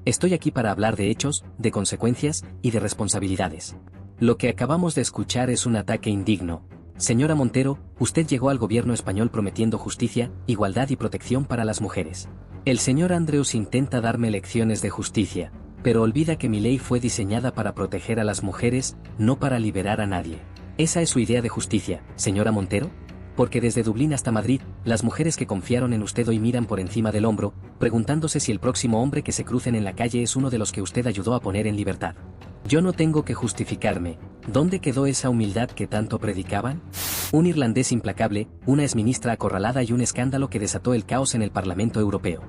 Estoy aquí para hablar de hechos, de consecuencias y de responsabilidades. Lo que acabamos de escuchar es un ataque indigno. Señora Montero, usted llegó al gobierno español prometiendo justicia, igualdad y protección para las mujeres. El señor Andrews intenta darme lecciones de justicia, pero olvida que mi ley fue diseñada para proteger a las mujeres, no para liberar a nadie. ¿Esa es su idea de justicia, señora Montero? Porque desde Dublín hasta Madrid, las mujeres que confiaron en usted hoy miran por encima del hombro, preguntándose si el próximo hombre que se crucen en la calle es uno de los que usted ayudó a poner en libertad. Yo no tengo que justificarme. ¿Dónde quedó esa humildad que tanto predicaban? Un irlandés implacable, una exministra acorralada y un escándalo que desató el caos en el Parlamento Europeo.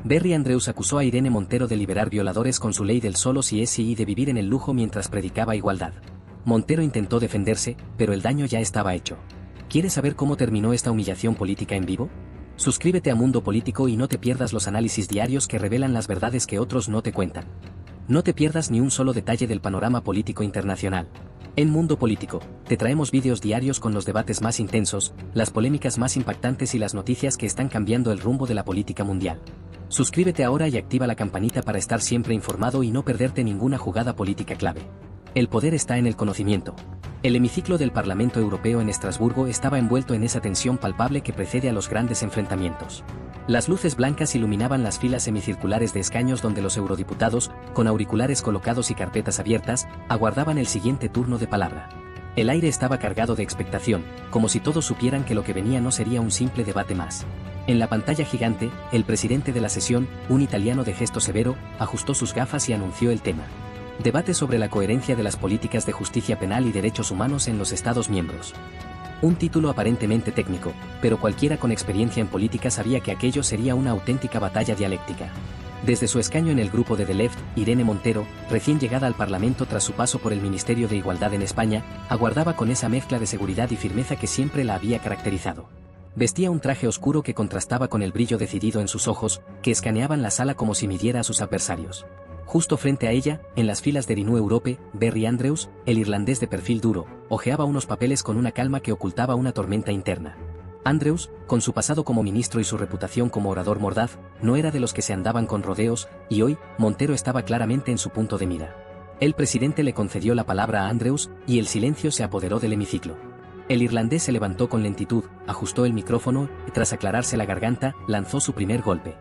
Berry Andrews acusó a Irene Montero de liberar violadores con su ley del solo si es sí y de vivir en el lujo mientras predicaba igualdad. Montero intentó defenderse, pero el daño ya estaba hecho. ¿Quieres saber cómo terminó esta humillación política en vivo? Suscríbete a Mundo Político y no te pierdas los análisis diarios que revelan las verdades que otros no te cuentan. No te pierdas ni un solo detalle del panorama político internacional. En Mundo Político, te traemos vídeos diarios con los debates más intensos, las polémicas más impactantes y las noticias que están cambiando el rumbo de la política mundial. Suscríbete ahora y activa la campanita para estar siempre informado y no perderte ninguna jugada política clave. El poder está en el conocimiento. El hemiciclo del Parlamento Europeo en Estrasburgo estaba envuelto en esa tensión palpable que precede a los grandes enfrentamientos. Las luces blancas iluminaban las filas semicirculares de escaños donde los eurodiputados, con auriculares colocados y carpetas abiertas, aguardaban el siguiente turno de palabra. El aire estaba cargado de expectación, como si todos supieran que lo que venía no sería un simple debate más. En la pantalla gigante, el presidente de la sesión, un italiano de gesto severo, ajustó sus gafas y anunció el tema. Debate sobre la coherencia de las políticas de justicia penal y derechos humanos en los Estados miembros. Un título aparentemente técnico, pero cualquiera con experiencia en política sabía que aquello sería una auténtica batalla dialéctica. Desde su escaño en el grupo de The Left, Irene Montero, recién llegada al Parlamento tras su paso por el Ministerio de Igualdad en España, aguardaba con esa mezcla de seguridad y firmeza que siempre la había caracterizado. Vestía un traje oscuro que contrastaba con el brillo decidido en sus ojos, que escaneaban la sala como si midiera a sus adversarios. Justo frente a ella, en las filas de Renew Europe, Berry Andrews, el irlandés de perfil duro, hojeaba unos papeles con una calma que ocultaba una tormenta interna. Andrews, con su pasado como ministro y su reputación como orador mordaz, no era de los que se andaban con rodeos, y hoy, Montero estaba claramente en su punto de mira. El presidente le concedió la palabra a Andrews, y el silencio se apoderó del hemiciclo. El irlandés se levantó con lentitud, ajustó el micrófono, y tras aclararse la garganta, lanzó su primer golpe.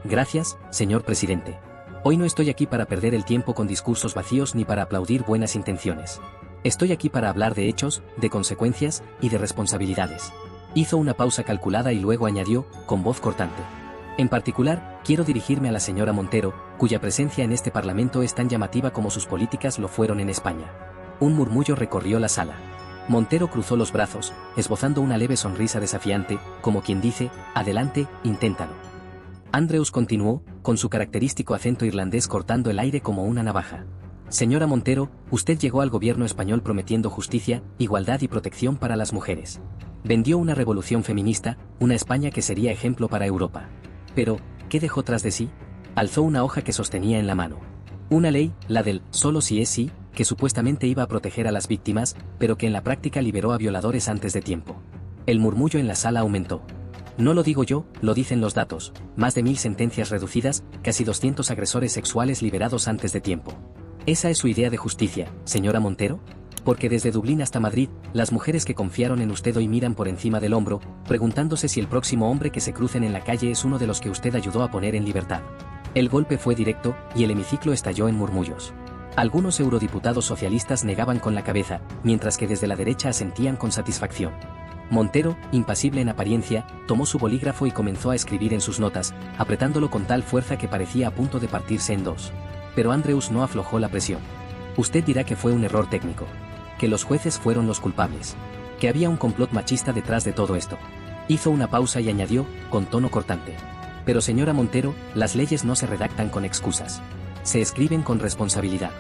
Gracias, señor presidente. Hoy no estoy aquí para perder el tiempo con discursos vacíos ni para aplaudir buenas intenciones. Estoy aquí para hablar de hechos, de consecuencias y de responsabilidades. Hizo una pausa calculada y luego añadió, con voz cortante. En particular, quiero dirigirme a la señora Montero, cuya presencia en este Parlamento es tan llamativa como sus políticas lo fueron en España. Un murmullo recorrió la sala. Montero cruzó los brazos, esbozando una leve sonrisa desafiante, como quien dice, adelante, inténtalo. Andrews continuó, con su característico acento irlandés cortando el aire como una navaja. Señora Montero, usted llegó al gobierno español prometiendo justicia, igualdad y protección para las mujeres. Vendió una revolución feminista, una España que sería ejemplo para Europa. Pero, ¿qué dejó tras de sí? Alzó una hoja que sostenía en la mano. Una ley, la del solo si es sí, que supuestamente iba a proteger a las víctimas, pero que en la práctica liberó a violadores antes de tiempo. El murmullo en la sala aumentó. No lo digo yo, lo dicen los datos, más de 1000 sentencias reducidas, casi 200 agresores sexuales liberados antes de tiempo. ¿Esa es su idea de justicia, señora Montero? Porque desde Dublín hasta Madrid, las mujeres que confiaron en usted hoy miran por encima del hombro, preguntándose si el próximo hombre que se crucen en la calle es uno de los que usted ayudó a poner en libertad. El golpe fue directo, y el hemiciclo estalló en murmullos. Algunos eurodiputados socialistas negaban con la cabeza, mientras que desde la derecha asentían con satisfacción. Montero, impasible en apariencia, tomó su bolígrafo y comenzó a escribir en sus notas, apretándolo con tal fuerza que parecía a punto de partirse en dos. Pero Andrews no aflojó la presión. Usted dirá que fue un error técnico, que los jueces fueron los culpables, que había un complot machista detrás de todo esto. Hizo una pausa y añadió, con tono cortante. Pero señora Montero, las leyes no se redactan con excusas. Se escriben con responsabilidad.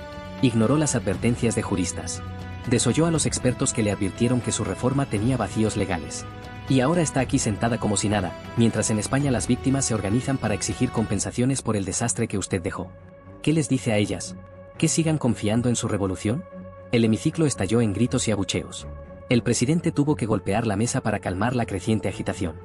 Ignoró las advertencias de juristas. Desoyó a los expertos que le advirtieron que su reforma tenía vacíos legales. Y ahora está aquí sentada como si nada, mientras en España las víctimas se organizan para exigir compensaciones por el desastre que usted dejó. ¿Qué les dice a ellas? ¿Que sigan confiando en su revolución? El hemiciclo estalló en gritos y abucheos. El presidente tuvo que golpear la mesa para calmar la creciente agitación.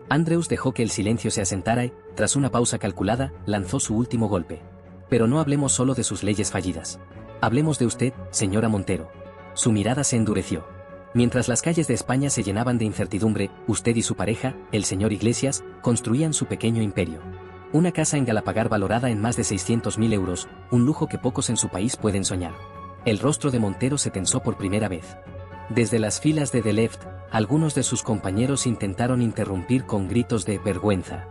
Andrews dejó que el silencio se asentara y, tras una pausa calculada, lanzó su último golpe. Pero no hablemos solo de sus leyes fallidas. Hablemos de usted, señora Montero. Su mirada se endureció. Mientras las calles de España se llenaban de incertidumbre, usted y su pareja, el señor Iglesias, construían su pequeño imperio. Una casa en Galapagar valorada en más de 600.000 euros, un lujo que pocos en su país pueden soñar. El rostro de Montero se tensó por primera vez. Desde las filas de The Left, algunos de sus compañeros intentaron interrumpir con gritos de vergüenza.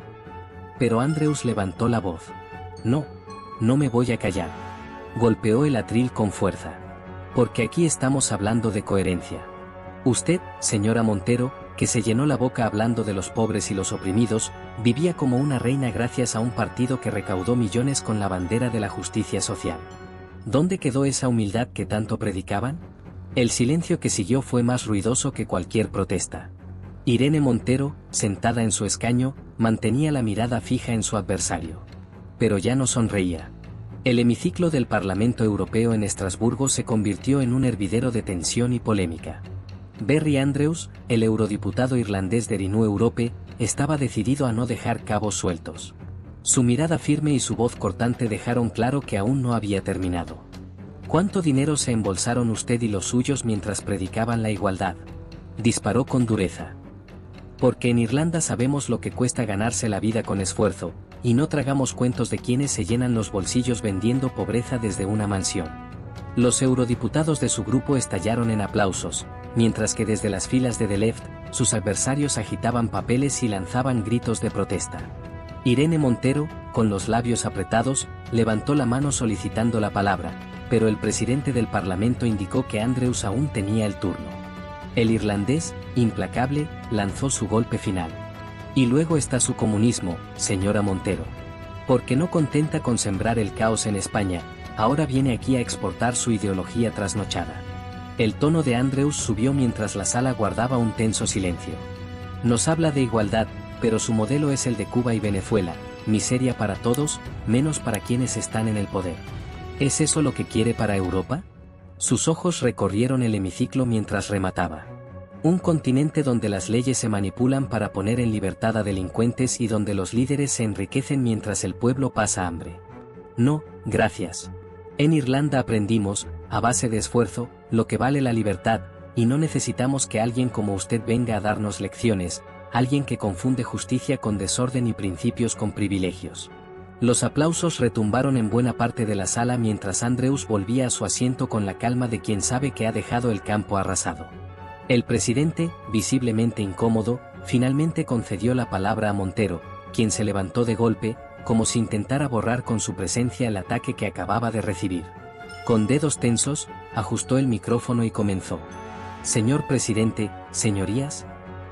Pero Andrews levantó la voz. No, no me voy a callar. Golpeó el atril con fuerza. Porque aquí estamos hablando de coherencia. Usted, señora Montero, que se llenó la boca hablando de los pobres y los oprimidos, vivía como una reina gracias a un partido que recaudó millones con la bandera de la justicia social. ¿Dónde quedó esa humildad que tanto predicaban? El silencio que siguió fue más ruidoso que cualquier protesta. Irene Montero, sentada en su escaño, mantenía la mirada fija en su adversario. Pero ya no sonreía. El hemiciclo del Parlamento Europeo en Estrasburgo se convirtió en un hervidero de tensión y polémica. Barry Andrews, el eurodiputado irlandés de Renew Europe, estaba decidido a no dejar cabos sueltos. Su mirada firme y su voz cortante dejaron claro que aún no había terminado. ¿Cuánto dinero se embolsaron usted y los suyos mientras predicaban la igualdad? Disparó con dureza. Porque en Irlanda sabemos lo que cuesta ganarse la vida con esfuerzo, y no tragamos cuentos de quienes se llenan los bolsillos vendiendo pobreza desde una mansión. Los eurodiputados de su grupo estallaron en aplausos, mientras que desde las filas de The Left, sus adversarios agitaban papeles y lanzaban gritos de protesta. Irene Montero, con los labios apretados, levantó la mano solicitando la palabra, pero el presidente del Parlamento indicó que Andrews aún tenía el turno. El irlandés, implacable, lanzó su golpe final. Y luego está su comunismo, señora Montero. Porque no contenta con sembrar el caos en España, ahora viene aquí a exportar su ideología trasnochada. El tono de Andrews subió mientras la sala guardaba un tenso silencio. Nos habla de igualdad, pero su modelo es el de Cuba y Venezuela, miseria para todos, menos para quienes están en el poder. ¿Es eso lo que quiere para Europa? Sus ojos recorrieron el hemiciclo mientras remataba. Un continente donde las leyes se manipulan para poner en libertad a delincuentes y donde los líderes se enriquecen mientras el pueblo pasa hambre. No, gracias. En Irlanda aprendimos, a base de esfuerzo, lo que vale la libertad, y no necesitamos que alguien como usted venga a darnos lecciones, alguien que confunde justicia con desorden y principios con privilegios. Los aplausos retumbaron en buena parte de la sala mientras Andrews volvía a su asiento con la calma de quien sabe que ha dejado el campo arrasado. El presidente, visiblemente incómodo, finalmente concedió la palabra a Montero, quien se levantó de golpe, como si intentara borrar con su presencia el ataque que acababa de recibir. Con dedos tensos, ajustó el micrófono y comenzó. Señor presidente, señorías,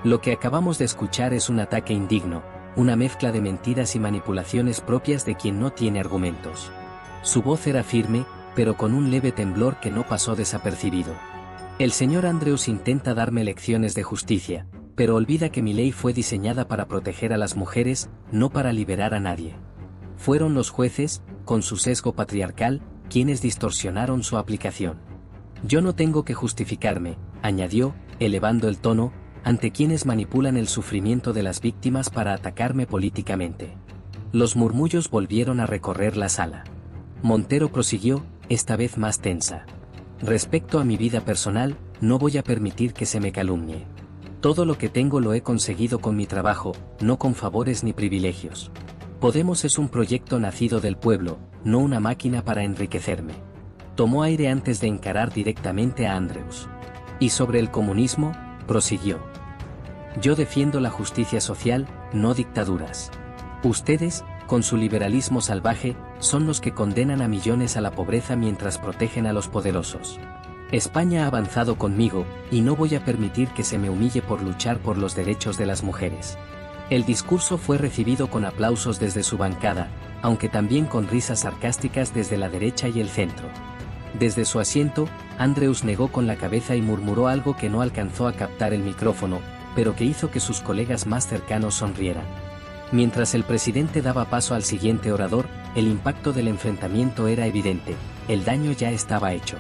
lo que acabamos de escuchar es un ataque indigno, una mezcla de mentiras y manipulaciones propias de quien no tiene argumentos. Su voz era firme, pero con un leve temblor que no pasó desapercibido. El señor Andrews intenta darme lecciones de justicia, pero olvida que mi ley fue diseñada para proteger a las mujeres, no para liberar a nadie. Fueron los jueces, con su sesgo patriarcal, quienes distorsionaron su aplicación. Yo no tengo que justificarme, añadió, elevando el tono, ante quienes manipulan el sufrimiento de las víctimas para atacarme políticamente. Los murmullos volvieron a recorrer la sala. Montero prosiguió, esta vez más tensa. Respecto a mi vida personal, no voy a permitir que se me calumnie. Todo lo que tengo lo he conseguido con mi trabajo, no con favores ni privilegios. Podemos es un proyecto nacido del pueblo, no una máquina para enriquecerme. Tomó aire antes de encarar directamente a Andrews. Y sobre el comunismo, prosiguió. Yo defiendo la justicia social, no dictaduras. Ustedes, con su liberalismo salvaje, son los que condenan a millones a la pobreza mientras protegen a los poderosos. España ha avanzado conmigo, y no voy a permitir que se me humille por luchar por los derechos de las mujeres. El discurso fue recibido con aplausos desde su bancada, aunque también con risas sarcásticas desde la derecha y el centro. Desde su asiento, Andrews negó con la cabeza y murmuró algo que no alcanzó a captar el micrófono, pero que hizo que sus colegas más cercanos sonrieran. Mientras el presidente daba paso al siguiente orador, el impacto del enfrentamiento era evidente, el daño ya estaba hecho.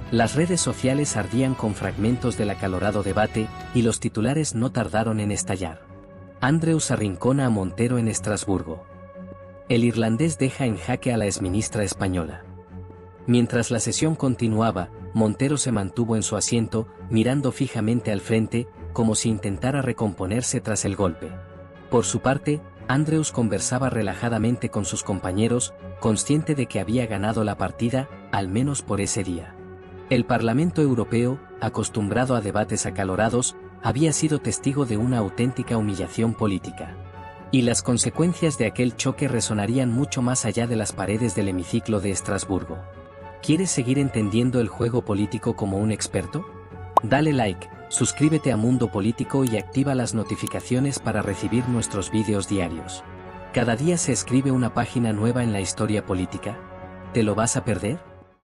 Las redes sociales ardían con fragmentos del acalorado debate, y los titulares no tardaron en estallar. Andrews arrincona a Montero en Estrasburgo. El irlandés deja en jaque a la exministra española. Mientras la sesión continuaba, Montero se mantuvo en su asiento, mirando fijamente al frente, como si intentara recomponerse tras el golpe. Por su parte, Andrews conversaba relajadamente con sus compañeros, consciente de que había ganado la partida, al menos por ese día. El Parlamento Europeo, acostumbrado a debates acalorados, había sido testigo de una auténtica humillación política. Y las consecuencias de aquel choque resonarían mucho más allá de las paredes del hemiciclo de Estrasburgo. ¿Quieres seguir entendiendo el juego político como un experto? Dale like, suscríbete a Mundo Político y activa las notificaciones para recibir nuestros vídeos diarios. Cada día se escribe una página nueva en la historia política. ¿Te lo vas a perder?